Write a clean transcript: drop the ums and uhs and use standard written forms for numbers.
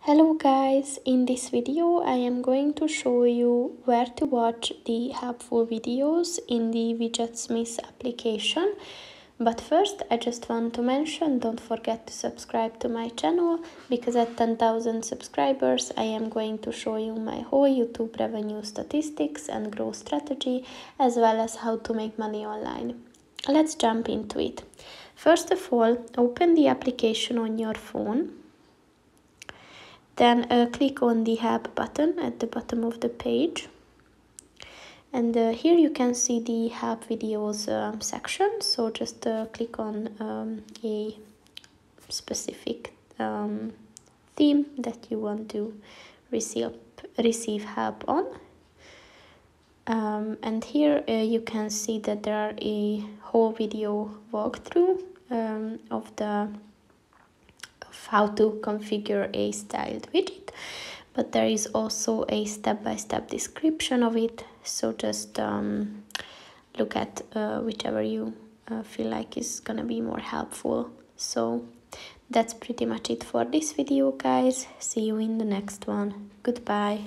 Hello guys, in this video I am going to show you where to watch the helpful videos in the Widgetsmith application. But first I just want to mention, don't forget to subscribe to my channel, because at 10,000 subscribers I am going to show you my whole YouTube revenue statistics and growth strategy, as well as how to make money online. Let's jump into it. First of all, open the application on your phone. Then click on the help button at the bottom of the page. And here you can see the help videos section. So just click on a specific theme that you want to receive help on. And here you can see that there are a whole video walkthrough of how to configure a styled widget, but there is also a step-by-step description of it, so just look at whichever you feel like is gonna be more helpful. So that's pretty much it for this video, guys. See you in the next one. Goodbye.